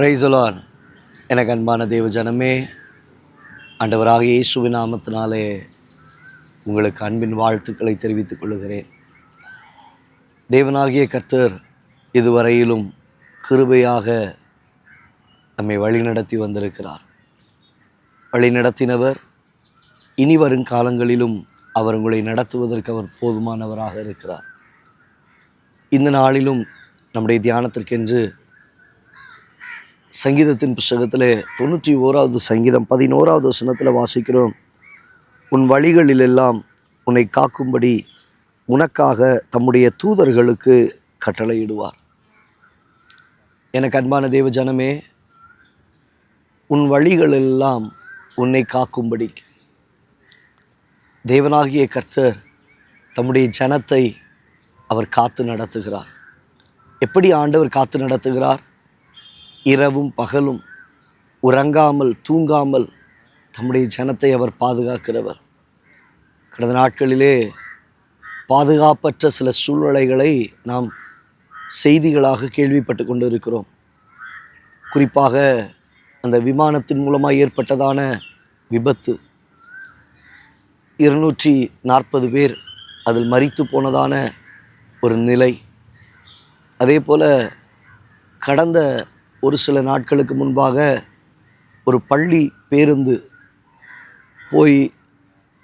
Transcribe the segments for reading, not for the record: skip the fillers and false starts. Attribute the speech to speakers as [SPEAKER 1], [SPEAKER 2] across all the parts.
[SPEAKER 1] Praise the Lord. எனக்கு அன்பான தேவ ஜனமே, ஆண்டவராகிய இயேசுவின் நாமத்தினாலே உங்களுக்கு அன்பின் வாழ்த்துக்களை தெரிவித்துக் கொள்கிறேன். தேவனாகிய கர்த்தர் இதுவரையிலும் கிருபையாக நம்மை வழிநடத்தி வந்திருக்கிறார். வழிநடத்தினவர் இனி வரும் காலங்களிலும் அவர் உங்களை நடத்துவதற்கு அவர் போதுமானவராக இருக்கிறார். இந்த நாளிலும் நம்முடைய தியானத்திற்கென்று சங்கீதத்தின் புஸ்தகத்தில் 91வது சங்கீதம் 11வது வசனத்தில் வாசிக்கிறோம். உன் வழிகளிலெல்லாம் உன்னை காக்கும்படி உனக்காக தம்முடைய தூதர்களுக்கு கட்டளையிடுவார். எனக்கு அன்பான தேவ ஜனமே, உன் வழிகளெல்லாம் உன்னை காக்கும்படி தேவனாகிய கர்த்தர் தம்முடைய ஜனத்தை அவர் காத்து நடத்துகிறார். எப்படி ஆண்டவர் காத்து நடத்துகிறார்? இரவும் பகலும் உறங்காமல் தூங்காமல் தம்முடைய ஜனத்தை அவர் பாதுகாக்கிறவர். கடந்த நாட்களிலே பாதுகாப்பற்ற சில சூழ்நிலைகளை நாம் செய்திகளாக கேள்விப்பட்டு கொண்டு இருக்கிறோம். குறிப்பாக அந்த விமானத்தின் மூலமாக ஏற்பட்டதான விபத்து, 240 பேர் அதில் மரித்து போனதான ஒரு நிலை. அதே போல் கடந்த ஒரு சில நாட்களுக்கு முன்பாக ஒரு பள்ளி பேருந்து போய்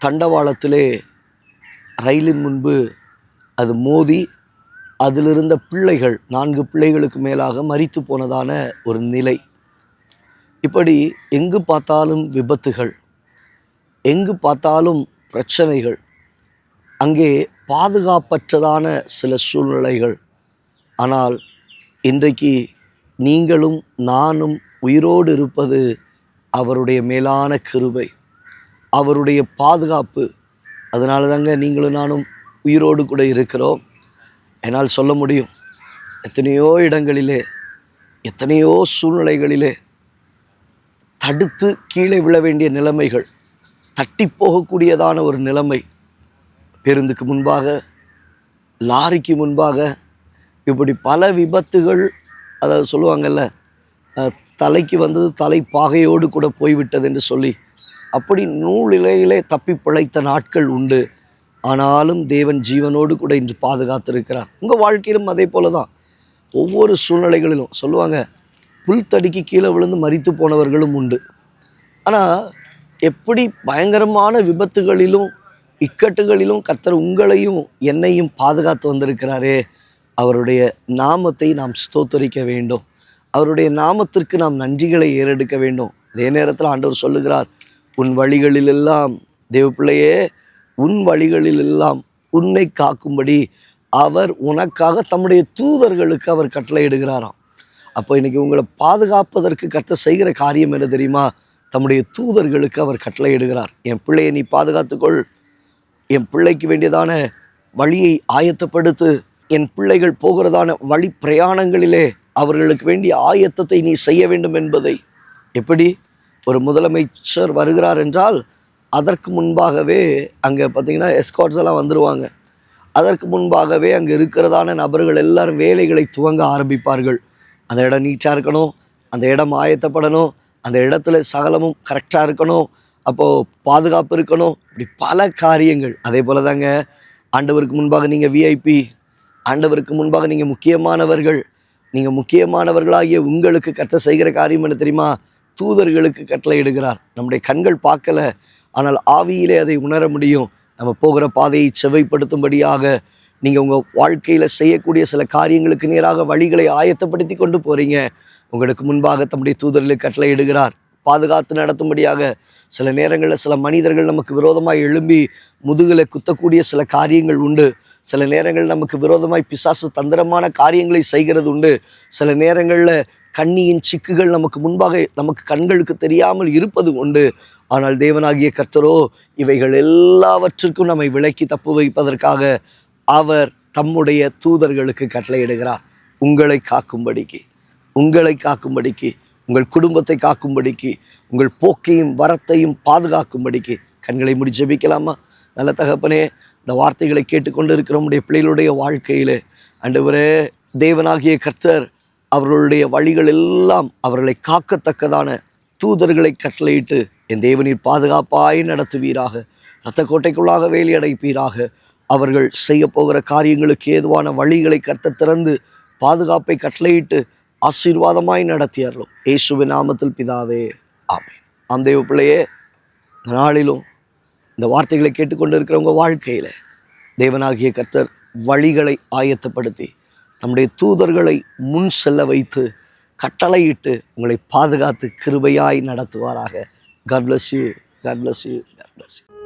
[SPEAKER 1] தண்டவாளத்திலே ரயிலின் முன்பு அது மோதி அதிலிருந்த பிள்ளைகள் 4 பிள்ளைகளுக்கு மேலாக மரித்து போனதான ஒரு நிலை. இப்படி எங்கு பார்த்தாலும் விபத்துகள், எங்கு பார்த்தாலும் பிரச்சனைகள், அங்கே பாதுகாப்பற்றதான சில சூழ்நிலைகள். ஆனால் இன்றைக்கு நீங்களும் நானும் உயிரோடு இருப்பது அவருடைய மேலான கிருபை, அவருடைய பாதுகாப்பு. அதனால தாங்க நீங்களும் நானும் உயிரோடு கூட இருக்கிறோம். என்னால் சொல்ல முடியும், எத்தனையோ இடங்களிலே, எத்தனையோ சூழ்நிலைகளிலே தடுத்து கீழே விழ வேண்டிய நிலைமைகள், தட்டி போகக்கூடியதான ஒரு நிலைமை, பேருந்துக்கு முன்பாக, லாரிக்கு முன்பாக, இப்படி பல விபத்துகள். அதாவது சொல்லுவாங்கல்ல, தலைக்கு வந்தது தலை பாகையோடு கூட போய்விட்டது என்று சொல்லி, அப்படி நூலிலையிலே தப்பி பிழைத்த நாட்கள் உண்டு. ஆனாலும் தேவன் ஜீவனோடு கூட இன்று பாதுகாத்திருக்கிறார். உங்கள் வாழ்க்கையிலும் அதே போல தான். ஒவ்வொரு சூழ்நிலைகளிலும் சொல்லுவாங்க, புல்தடிக்கு கீழே விழுந்து மரித்து போனவர்களும் உண்டு. ஆனால் எப்படி பயங்கரமான விபத்துகளிலும் இக்கட்டுகளிலும் கர்த்தர் உங்களையும் என்னையும் பாதுகாத்து வந்திருக்கிறாரே, அவருடைய நாமத்தை நாம் ஸ்தோத்தரிக்க வேண்டும். அவருடைய நாமத்திற்கு நாம் நன்றிகளை ஏறெடுக்க வேண்டும். அதே நேரத்தில் ஆண்டவர் சொல்லுகிறார், உன் வழிகளிலெல்லாம், தேவ பிள்ளையே, உன் வழிகளிலெல்லாம் உன்னை காக்கும்படி அவர் உனக்காக தம்முடைய தூதர்களுக்கு அவர் கட்டளையிடுகிறாராம். அப்போ இன்றைக்கி உங்களை பாதுகாப்பதற்கு கர்த்தர் செய்கிற காரியம் என்ன தெரியுமா? தம்முடைய தூதர்களுக்கு அவர் கட்டளையிடுகிறார். என் பிள்ளையை நீ பாதுகாத்துக்கொள், என் பிள்ளைக்கு வேண்டியதான வழியை ஆயத்தப்படுத்து, என் பிள்ளைகள் போகிறதான வழி பிரயாணங்களிலே அவர்களுக்கு வேண்டிய ஆயத்தத்தை நீ செய்ய வேண்டும் என்பதை. எப்படி ஒரு முதலமைச்சர் வருகிறார் என்றால் அதற்கு முன்பாகவே அங்கே பார்த்திங்கன்னா எஸ்கார்ட்ஸ் எல்லாம் வந்துடுவாங்க. அதற்கு முன்பாகவே அங்கே இருக்கிறதான நபர்கள் எல்லாரும் வேலைகளை துவங்க ஆரம்பிப்பார்கள். அந்த இடம் நீட்டாக இருக்கணும், அந்த இடம் ஆயத்தப்படணும், அந்த இடத்துல சகலமும் கரெக்டாக இருக்கணும், அப்போது பாதுகாப்பு இருக்கணும், இப்படி பல காரியங்கள். அதே போல் தாங்க ஆண்டவருக்கு முன்பாக நீங்கள் விஐபி, ஆண்டவருக்கு முன்பாக நீங்கள் முக்கியமானவர்கள். நீங்கள் முக்கியமானவர்களாகிய உங்களுக்கு கர்த்தர் செய்கிற காரியம் என்ன தெரியுமா? தூதர்களுக்கு கட்டளையிடுகிறார். நம்முடைய கண்கள் பார்க்கல, ஆனால் ஆவியிலே அதை உணர முடியும். நம்ம போகிற பாதையை செவ்வைப்படுத்தும்படியாக நீங்கள் உங்கள் வாழ்க்கையில் செய்யக்கூடிய சில காரியங்களுக்கு நேராக வழிகளை ஆயத்தப்படுத்தி கொண்டு போகிறீங்க. உங்களுக்கு முன்பாக தம்முடைய தூதர்களுக்கு கட்டளையிடுகிறார், பாதுகாத்து நடத்தும்படியாக. சில நேரங்களில் சில மனிதர்கள் நமக்கு விரோதமாக எழும்பி முதுகில் குத்தக்கூடிய சில காரியங்கள் உண்டு. சில நேரங்களில் நமக்கு விரோதமாய் பிசாசு தந்திரமான காரியங்களை செய்கிறது உண்டு. சில நேரங்களில் கண்ணியின் சிக்குகள் நமக்கு முன்பாக நமக்கு கண்களுக்கு தெரியாமல் இருப்பது உண்டு. ஆனால் தேவனாகிய கர்த்தரோ இவைகள் எல்லாவற்றிற்கும் நம்மை விலக்கி தப்பு வைப்பதற்காக அவர் தம்முடைய தூதர்களுக்கு கட்டளையிடுகிறார். உங்களை காக்கும்படிக்கு, உங்களை காக்கும்படிக்கு, உங்கள் குடும்பத்தை காக்கும்படிக்கு, உங்கள் போக்கையும் வரத்தையும் பாதுகாக்கும்படிக்கு. கண்களை மூடி ஜெபிக்கலாமா? நல்ல தகப்பனே, இந்த வார்த்தைகளை கேட்டுக்கொண்டு இருக்கிற நம்முடைய பிள்ளைகளுடைய வாழ்க்கையில் ஆண்டவரே, தேவனாகிய கர்த்தர் அவர்களுடைய வழிகள் எல்லாம் அவர்களை காக்கத்தக்கதான தூதர்களை கட்டளையிட்டு என் தேவனீர் பாதுகாப்பாய் நடத்துவீராக. இரத்த கோட்டைக்குள்ளாக வேலி அடைப்பீராக. அவர்கள் செய்ய போகிற காரியங்களுக்கு ஏதுவான வழிகளை கர்த்தர் திறந்து பாதுகாப்பை கட்டளையிட்டு ஆசீர்வாதமாய் நடத்தியார்களும் இயேசுவின் நாமத்தில் பிதாவே, ஆமென். ஆம் தேவ பிள்ளையே, இந்த நாளிலும் இந்த வார்த்தைகளை கேட்டுக்கொண்டு இருக்கிறவங்க வாழ்க்கையில் தேவனாகிய கர்த்தர் வழிகளை ஆயத்தப்படுத்தி நம்முடைய தூதர்களை முன் செல்ல வைத்து கட்டளையிட்டு உங்களை பாதுகாத்து கிருபையாய் நடத்துவாராக. God bless you. God bless you. God bless you.